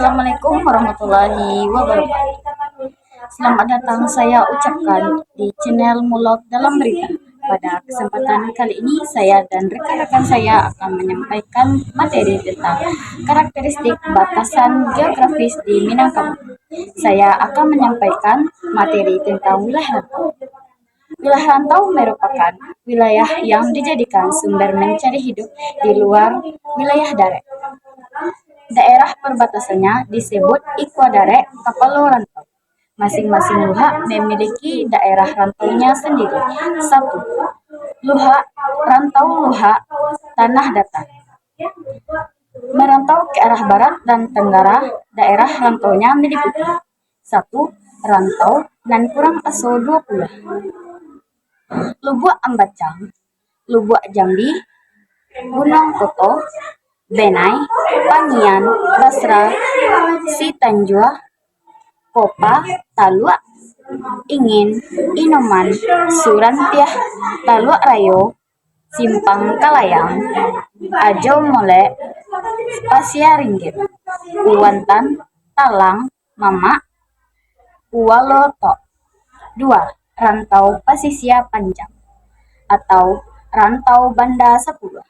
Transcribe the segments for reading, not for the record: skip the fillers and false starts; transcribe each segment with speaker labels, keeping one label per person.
Speaker 1: Assalamualaikum warahmatullahi wabarakatuh. Selamat datang saya ucapkan di channel Mulog dalam Berita. Pada kesempatan kali ini saya dan rekan-rekan saya akan menyampaikan materi tentang karakteristik batasan geografis di Minangkabau. Saya akan menyampaikan materi tentang wilayah rantau. Wilayah rantau merupakan wilayah yang dijadikan sumber mencari hidup di luar wilayah darat. Daerah perbatasannya disebut Ikuadare Kapalo Rantau. Masing-masing luha memiliki daerah rantaunya sendiri. 1. Luha Rantau Luha Tanah Datar. Merantau ke arah barat dan tenggara, daerah rantaunya meliputi 1. Rantau nan kurang aso 20. Lubuk Ambacang, Lubuk Jambi, Gunung Koto, Benai, Pangian, Basra, Sitanjua, Kopa, Talua, Ingin, Inoman, Surantiah, Talua Rayo, Simpang Kalayang, Ajo Mole, Pasia Ringgit, Kuantan, Talang, Mama, Uwaloto. 2. Rantau Pasisia Panjang atau Rantau Banda 10.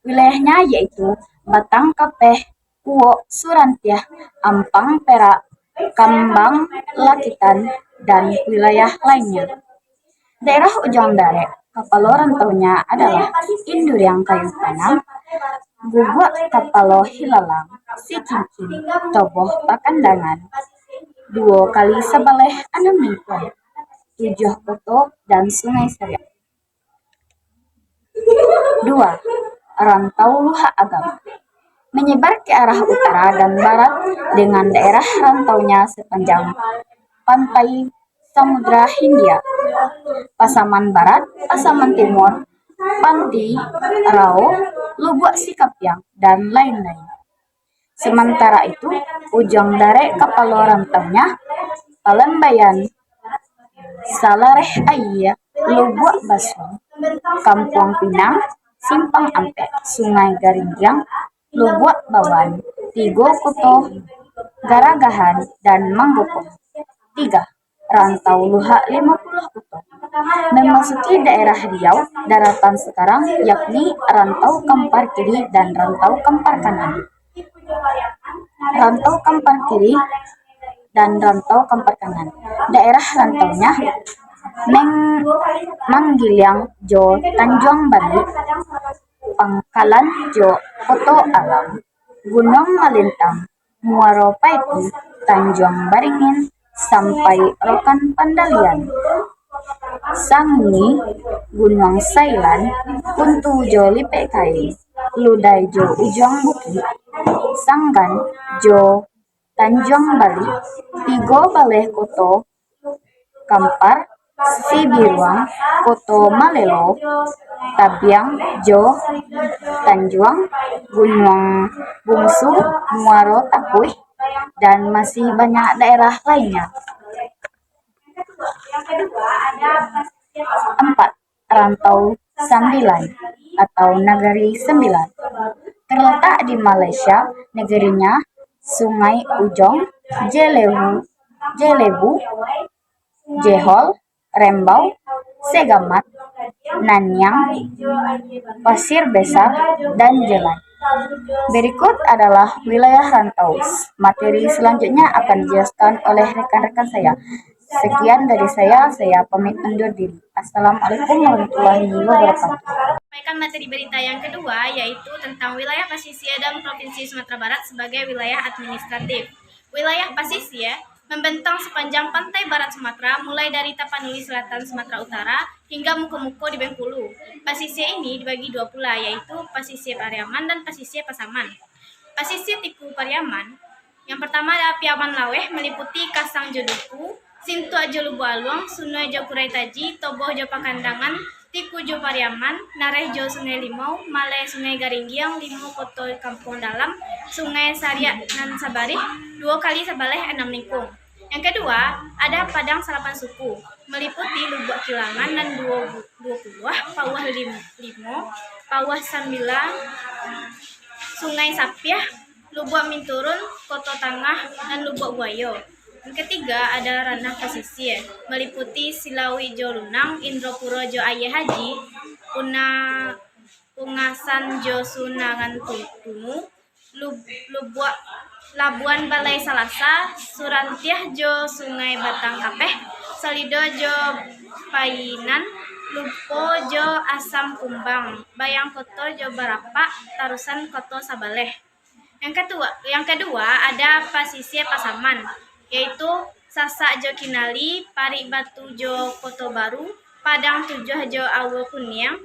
Speaker 1: Wilayahnya yaitu Batang Kapeh, Kuo, Surantiah, Ampang Perak, Kambang Lakitan, dan wilayah lainnya. Daerah Ujung Dare, Kapalo rantaunya adalah Induriang Kayu Tanam, Guguk Kapalo Hilalang, Sicincin, Toboh Pakandangan, 2 kali Sabaleh Anam Ningkon, 7 Koto, dan Sungai Seriak. 2. Rantau Luha Agam menyebar ke arah utara dan barat dengan daerah rantaunya sepanjang pantai Samudra Hindia, Pasaman Barat, Pasaman Timur, Panti, Rao, Lubuk Sikapyang, dan lain-lain. Sementara itu, Ujung Dare Kapalo rantaunya Palembayan, Salareh Ayah, Lubuk Basung, Kampung Pinang, Simpang Ampek, Sungai Garinggiang, Lubuk Bawan, Tigo Koto, Garagahan, dan Manggopo. 3. Rantau Luha 50 Koto memasuki daerah Riau daratan sekarang, yakni Rantau Kampar Kiri dan Rantau Kampar Kanan. Rantau Kampar Kiri dan Rantau Kampar Kanan. Daerah rantaunya Manggiliang Jo Tanjung Bali, Pangkalan Jo Koto Alam, Gunung Malintang, Muaro Paiti, Tanjung Baringin, sampai Rokan Pandalian, Sangi, Gunung Sailan, Puntu Jo Lipekai, Ludai Jo Ujung Bukit, Sanggan Jo Tanjung Bali, Tigo Baleh Koto Kampar, Sibiruang, Koto Malelo, Tabiang, Jo, Tanjuang, Gunung Bungsu, Muaro Takuy, dan masih banyak daerah lainnya. 4. Rantau Sambilan atau Nagari Sembilan terletak di Malaysia. Negerinya Sungai Ujong, Jelebu, Jehol, Rembau, Segamat, Nanyang, Pasir Besar, dan Jelai. Berikut adalah wilayah rantau. Materi selanjutnya akan dijelaskan oleh rekan-rekan saya. Sekian dari saya pamit undur diri. Assalamualaikum warahmatullahi wabarakatuh.
Speaker 2: Sampaikan materi berita yang kedua, yaitu tentang wilayah Pasisir dan Provinsi Sumatera Barat sebagai wilayah administratif. Wilayah Pasisir membentang sepanjang pantai barat Sumatera, mulai dari Tapanuli Selatan Sumatera Utara hingga Muko-Muko di Bengkulu. Pasisir ini dibagi 2 pula, yaitu Pasisir Pariaman dan Pasisir Pasaman. Pasisir Tiku Pariaman, yang pertama adalah Piaman Laweh, meliputi Kasang Joduku, Sintu Ajo Lubu Aluang, Sungai Jo Kurai Taji, Toboh Jo Pakandangan, Tiku Jo Pariaman, Nareh Jo Sungai Limau, Malai Sungai Garinggiang, Limau Koto Kampung Dalam, Sungai Sariak nan Sabarih, 2 kali Sabaleh Enam Ningkung. Yang kedua, ada Padang Salapan Suku, meliputi Lubuk Kilangan dan 2 buah, Pauah Limo, Pauah Sambilan, Sungai Sapiah, Lubuk Minturun, Koto Tangah, dan Lubuk Buayo. Yang ketiga ada ranah pesisir, meliputi Silawi Jo Lunang, Indropuro Jo Aye Haji, Pungasan Jo Sunangan Tumu, Lubuk Labuan Balai Salasa, Surantiah Jo Sungai Batang Kapeh, Salido Jo Painan, Lupo Jo Asam Kumbang, Bayang Koto Jo Barapa, Tarusan Koto Sabaleh. Yang kedua ada pesisir Pasaman, yaitu Sasak Jo Kinali, Pari Batu Jo Koto Baru, Padang Tujuh Jo Awo Kuniang,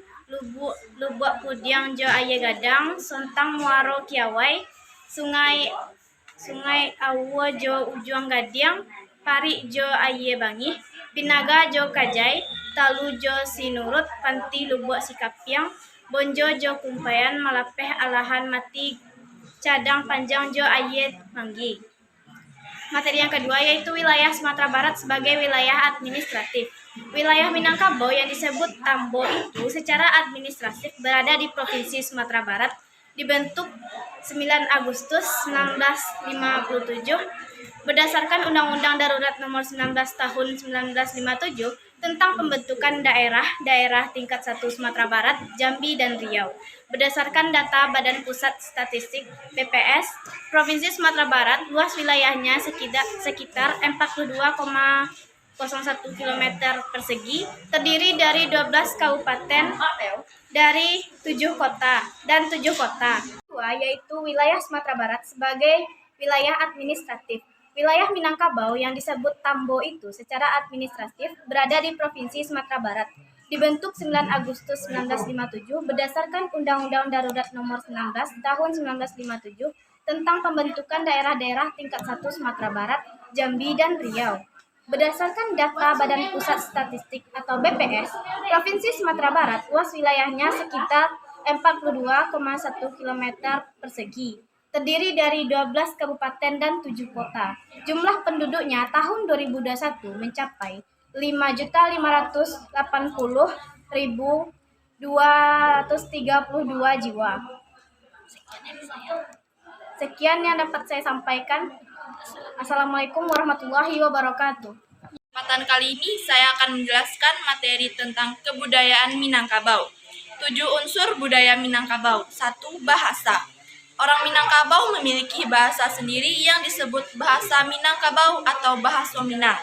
Speaker 2: Lubuk Pudiang Jo Aye Gadang, Sontang Muaro Kiawai, Sungai Awo Jo Ujuang Gadiang, Pari Jo Aye Bangih, Binaga Jo Kajai, Talu Jo Sinurut, Panti Lubuk Sikapiang, Bonjo Jo Kumpayan, Malapeh Alahan Mati, Cadang Panjang Jo Aye Manggi. Materi yang kedua yaitu wilayah Sumatera Barat sebagai wilayah administratif. Wilayah Minangkabau yang disebut Tambo itu secara administratif berada di Provinsi Sumatera Barat, dibentuk 9 Agustus 1957 berdasarkan Undang-Undang Darurat Nomor 19 Tahun 1957 tentang pembentukan daerah tingkat 1 Sumatera Barat, Jambi, dan Riau. Berdasarkan data Badan Pusat Statistik (BPS), Provinsi Sumatera Barat luas wilayahnya sekitar 42,01 km persegi, terdiri dari 12 kabupaten dari 7 kota. Kedua yaitu wilayah Sumatera Barat sebagai wilayah administratif. Wilayah Minangkabau yang disebut Tambo itu secara administratif berada di Provinsi Sumatera Barat, dibentuk 9 Agustus 1957 berdasarkan Undang-Undang Darurat Nomor 19 Tahun 1957 tentang pembentukan daerah-daerah tingkat 1 Sumatera Barat, Jambi, dan Riau. Berdasarkan data Badan Pusat Statistik atau BPS, Provinsi Sumatera Barat luas wilayahnya sekitar 42,1 km persegi, terdiri dari 12 kabupaten dan 7 kota. Jumlah penduduknya tahun 2021 mencapai 5.580.232 jiwa. Sekian yang dapat saya sampaikan. Assalamualaikum warahmatullahi wabarakatuh.
Speaker 3: Kesempatan kali ini saya akan menjelaskan materi tentang kebudayaan Minangkabau. 7 unsur budaya Minangkabau. 1. Bahasa. Orang Minangkabau memiliki bahasa sendiri yang disebut bahasa Minangkabau atau bahasa Minang.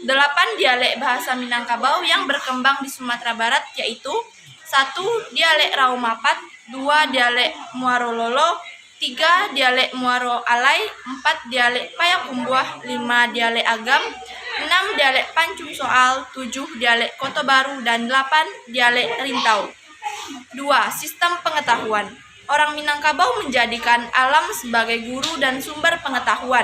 Speaker 3: 8 dialek bahasa Minangkabau yang berkembang di Sumatera Barat yaitu 1. Dialek Raumapat, 2. Dialek Muaro Lolo, 3. Dialek Muaro Alai, 4. Dialek Payakumbuh, 5. Dialek Agam, 6. Dialek Pancung Soal, 7. Dialek Koto Baru, dan 8. Dialek Rintau. 2. Sistem pengetahuan. Orang Minangkabau menjadikan alam sebagai guru dan sumber pengetahuan.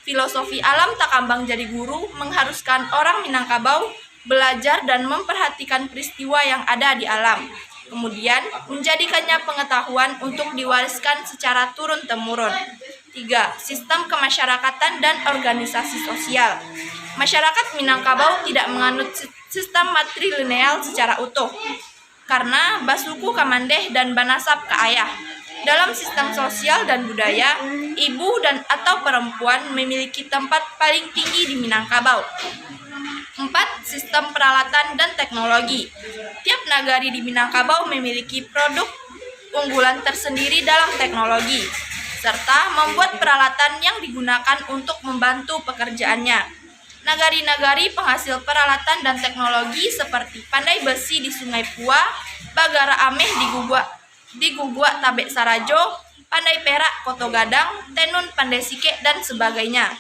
Speaker 3: Filosofi alam takambang jadi guru mengharuskan orang Minangkabau belajar dan memperhatikan peristiwa yang ada di alam. Kemudian, menjadikannya pengetahuan untuk diwariskan secara turun-temurun. 3. Sistem kemasyarakatan dan organisasi sosial. Masyarakat Minangkabau tidak menganut sistem matrilineal secara utuh, karena basuku kamandeh dan banasab ke ayah. Dalam sistem sosial dan budaya, ibu dan atau perempuan memiliki tempat paling tinggi di Minangkabau. 4. Sistem peralatan dan teknologi. Tiap nagari di Minangkabau memiliki produk unggulan tersendiri dalam teknologi, serta membuat peralatan yang digunakan untuk membantu pekerjaannya. Nagari-nagari penghasil peralatan dan teknologi seperti Pandai Besi di Sungai Pua, Bagara Ameh di Gugua Tabek Sarajo, Pandai Perak Koto Gadang, Tenun Pandai Sike, dan sebagainya.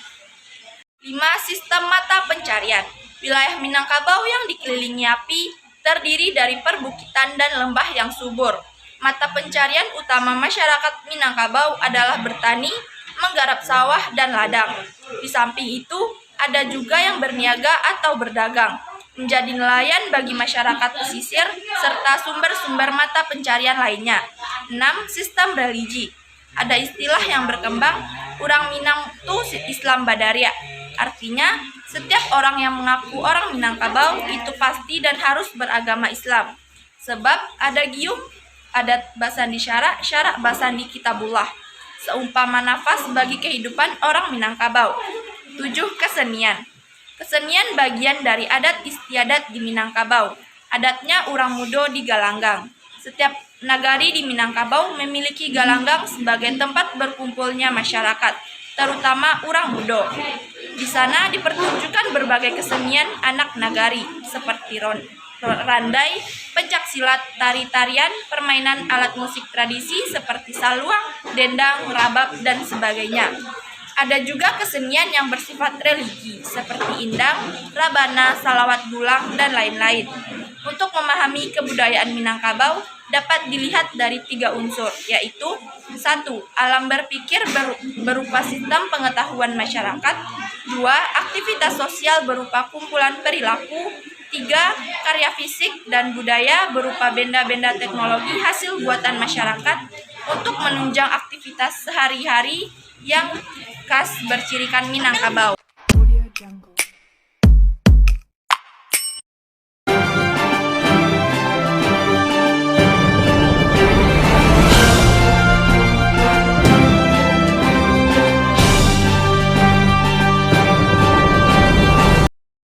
Speaker 3: 5. Sistem mata pencarian. Wilayah Minangkabau yang dikelilingi api terdiri dari perbukitan dan lembah yang subur. Mata pencarian utama masyarakat Minangkabau adalah bertani, menggarap sawah, dan ladang. Di samping itu, ada juga yang berniaga atau berdagang, menjadi nelayan bagi masyarakat pesisir, serta sumber-sumber mata pencarian lainnya. 6. Sistem religi. Ada istilah yang berkembang, orang Minang itu Islam Badaria. Artinya, setiap orang yang mengaku orang Minangkabau itu pasti dan harus beragama Islam. Sebab ada gium, adat Basandi Syarak Basandi Kitabullah. seumpama nafas bagi kehidupan orang Minangkabau. 7. Kesenian. Kesenian bagian dari adat istiadat di Minangkabau. Adatnya urang mudo di Galanggang. Setiap nagari di Minangkabau memiliki galanggang sebagai tempat berkumpulnya masyarakat, terutama urang mudo. Di sana dipertunjukkan berbagai kesenian anak nagari seperti randai, pencak silat, tari-tarian, permainan alat musik tradisi seperti saluang, dendang, rabab, dan sebagainya. Ada juga kesenian yang bersifat religi seperti indang, rabana, salawat gulang, dan lain-lain. Untuk memahami kebudayaan Minangkabau dapat dilihat dari 3 unsur, yaitu 1. Alam berpikir berupa sistem pengetahuan masyarakat. 2. Aktivitas sosial berupa kumpulan perilaku. 3. Karya fisik dan budaya berupa benda-benda teknologi hasil buatan masyarakat untuk menunjang aktivitas sehari-hari yang khas bercirikan Minangkabau.